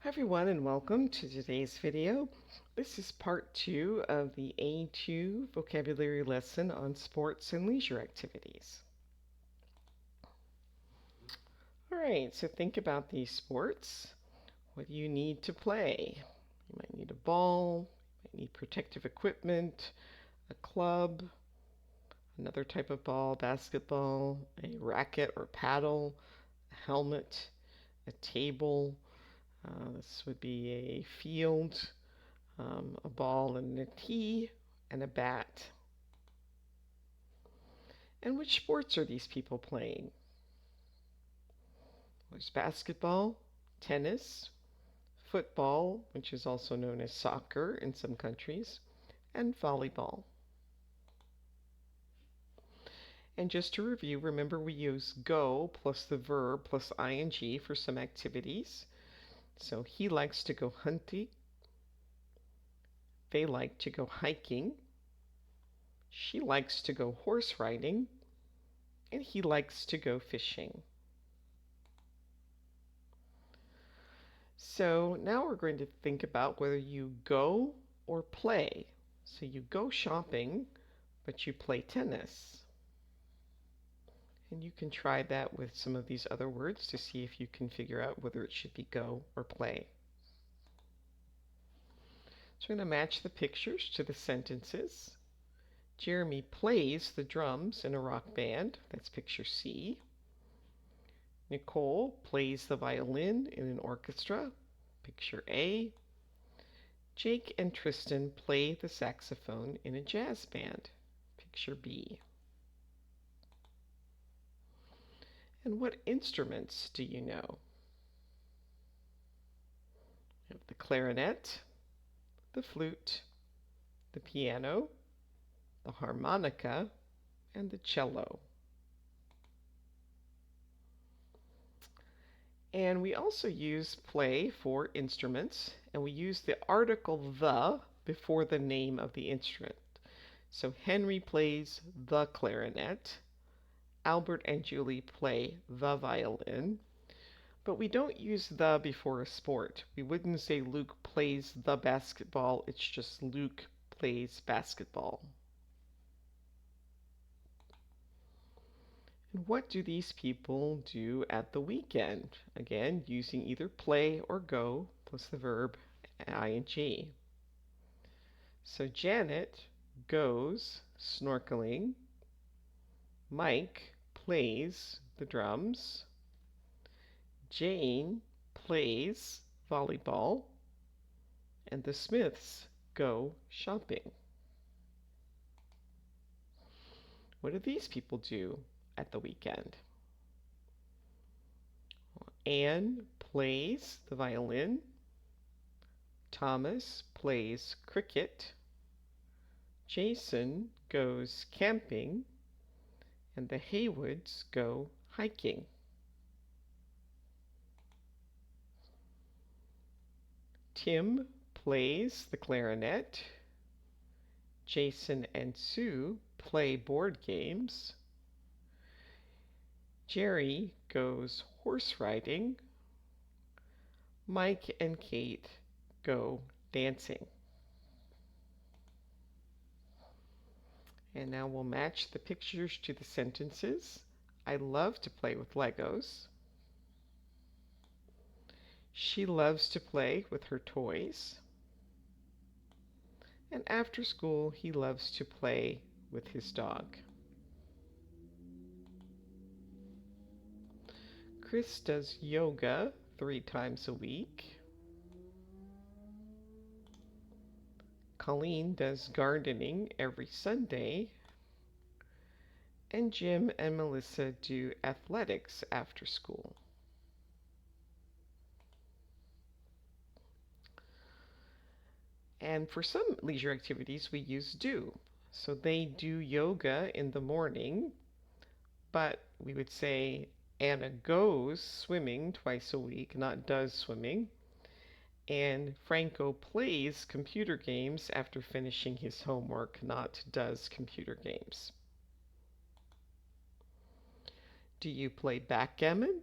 Hi everyone and welcome to today's video. This is part 2 of the A2 vocabulary lesson on sports and leisure activities. Alright, so think about these sports. What do you need to play? You might need a ball, you might need protective equipment, a club, another type of ball, basketball, a racket or paddle, a helmet, a table. This would be a field, a ball and a tee, and a bat. And which sports are these people playing? There's basketball, tennis, football, which is also known as soccer in some countries, and volleyball. And just to review, remember we use go plus the verb plus ing for some activities. So he likes to go hunting. They like to go hiking. She likes to go horse riding. And he likes to go fishing. So now we're going to think about whether you go or play. So you go shopping, but you play tennis. And you can try that with some of these other words to see if you can figure out whether it should be go or play. So we're going to match the pictures to the sentences. Jeremy plays the drums in a rock band. That's picture C. Nicole plays the violin in an orchestra. Picture A. Jake and Tristan play the saxophone in a jazz band. Picture B. And what instruments do you know? You have the clarinet, the flute, the piano, the harmonica, and the cello. And we also use play for instruments, and we use the article the before the name of the instrument. So Henry plays the clarinet. Albert and Julie play the violin. But we don't use the before a sport. We wouldn't say Luke plays the basketball. It's just Luke plays basketball. And what do these people do at the weekend? Again, using either play or go plus the verb ing. So Janet goes snorkeling. Mike plays the drums. Jane plays volleyball. And the Smiths go shopping. What do these people do at the weekend? Anne plays the violin. Thomas plays cricket. Jason goes camping. And the Haywoods go hiking. Tim plays the clarinet. Jason and Sue play board games. Jerry goes horse riding. Mike and Kate go dancing. And now we'll match the pictures to the sentences. I love to play with Legos. She loves to play with her toys. And after school, he loves to play with his dog. Chris does yoga 3 times a week. Colleen does gardening every Sunday. And Jim and Melissa do athletics after school. And for some leisure activities, we use do. So they do yoga in the morning, but we would say Anna goes swimming twice a week, not does swimming. And Franco plays computer games after finishing his homework, not does computer games. Do you play backgammon,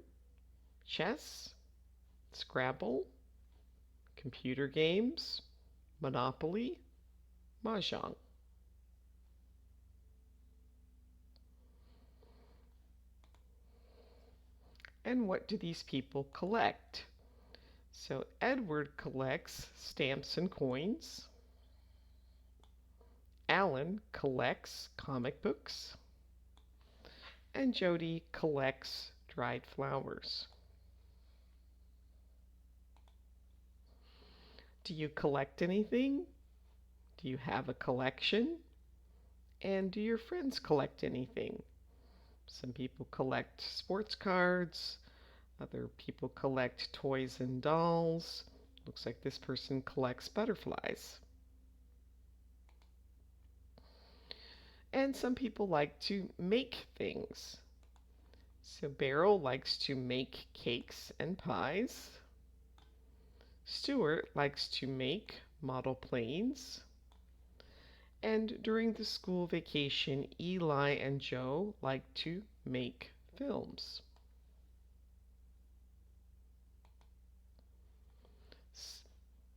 chess, Scrabble, computer games, Monopoly, Mahjong. And what do these people collect? So Edward collects stamps and coins. Alan collects comic books. And Jody collects dried flowers. Do you collect anything? Do you have a collection? And do your friends collect anything? Some people collect sports cards. Other people collect toys and dolls. Looks like this person collects butterflies. And some people like to make things. So Beryl likes to make cakes and pies. Stuart likes to make model planes. And during the school vacation, Eli and Joe like to make films.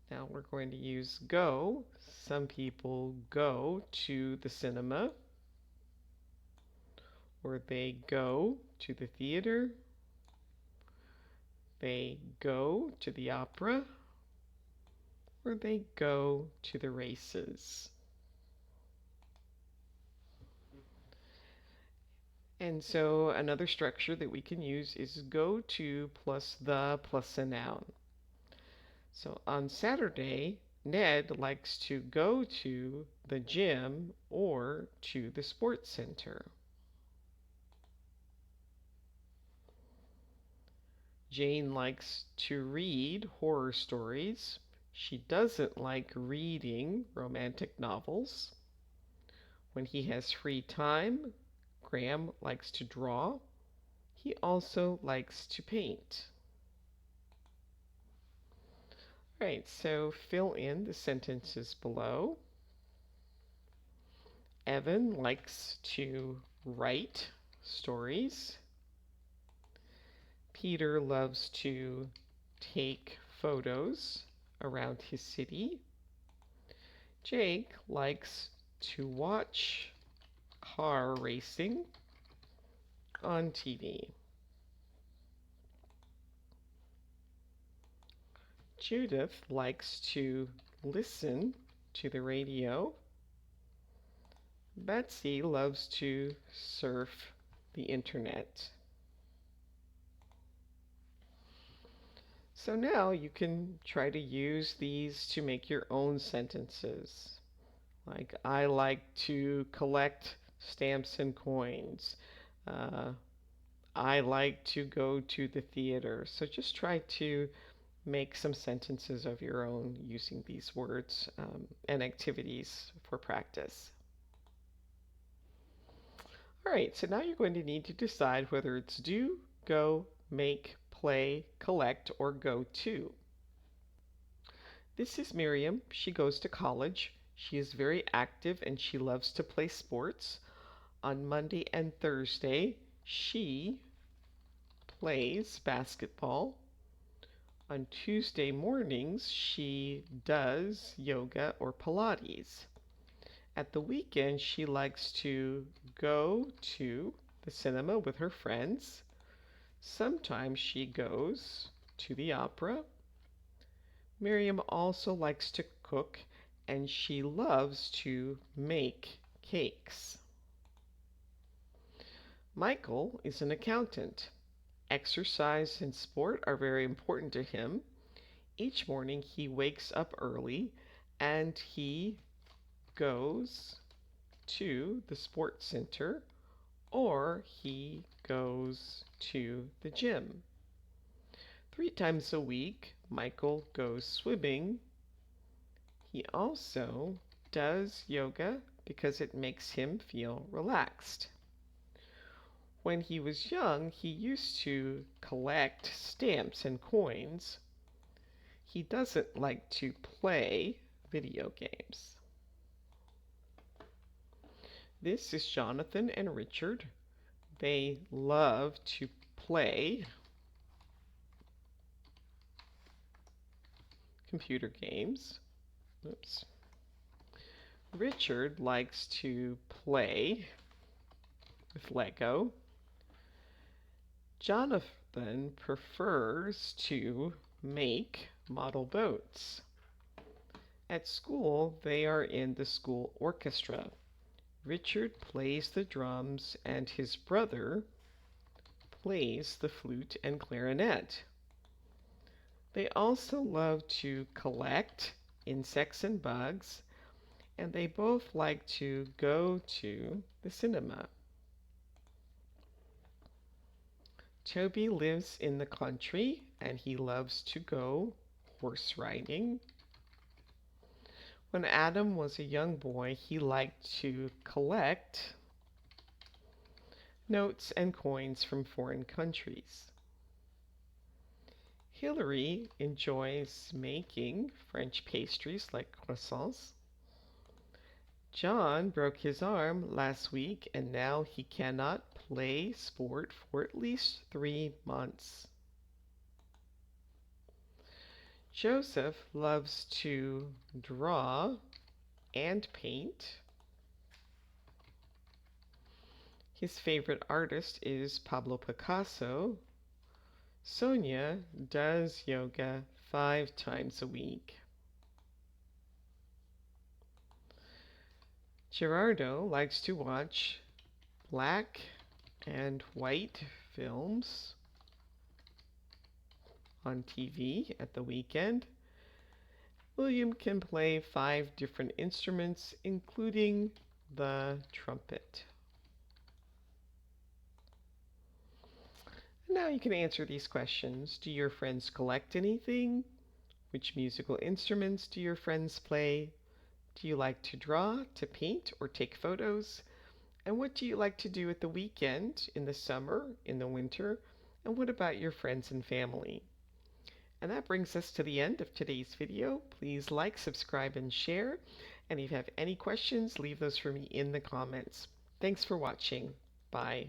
Now we're going to use go. Some people go to the cinema, or they go to the theater. They go to the opera, or they go to the races. And so another structure that we can use is go to plus the plus a noun. So on Saturday, Ned likes to go to the gym or to the sports center. Jane likes to read horror stories. She doesn't like reading romantic novels. When he has free time, Graham likes to draw. He also likes to paint. All right, so fill in the sentences below. Evan likes to write stories. Peter loves to take photos around his city. Jake likes to watch car racing on TV. Judith likes to listen to the radio. Betsy loves to surf the internet. So now you can try to use these to make your own sentences. Like, I like to collect stamps and coins. Uh, I like to go to the theater. So just try to make some sentences of your own using these words and activities for practice. All right, so now you're going to need to decide whether it's do, go, make, play, collect, or go to. This is Miriam. She goes to college. She is very active and she loves to play sports. On Monday and Thursday, she plays basketball. On Tuesday mornings, she does yoga or Pilates. At the weekend, she likes to go to the cinema with her friends. Sometimes she goes to the opera. Miriam also likes to cook and she loves to make cakes. Michael is an accountant. Exercise and sport are very important to him. Each morning he wakes up early and he goes to the sports center or he goes to the gym. 3 times a week, Michael goes swimming. He also does yoga because it makes him feel relaxed. When he was young, he used to collect stamps and coins. He doesn't like to play video games. This is Jonathan and Richard. They love to play computer games. Oops. Richard likes to play with Lego. Jonathan prefers to make model boats. At school, they are in the school orchestra. Richard plays the drums and his brother plays the flute and clarinet. They also love to collect insects and bugs, and they both like to go to the cinema. Toby lives in the country and he loves to go horse riding. When Adam was a young boy, he liked to collect notes and coins from foreign countries. Hillary enjoys making French pastries like croissants. John broke his arm last week and now he cannot play sport for at least 3 months. Joseph loves to draw and paint. His favorite artist is Pablo Picasso. Sonia does yoga 5 times a week. Gerardo likes to watch black and white films on TV at the weekend. William can play 5 different instruments, including the trumpet. Now you can answer these questions. Do your friends collect anything? Which musical instruments do your friends play? Do you like to draw, to paint, or take photos? And what do you like to do at the weekend, in the summer, in the winter? And what about your friends and family? And that brings us to the end of today's video. Please like, subscribe, and share. And if you have any questions, leave those for me in the comments. Thanks for watching. Bye.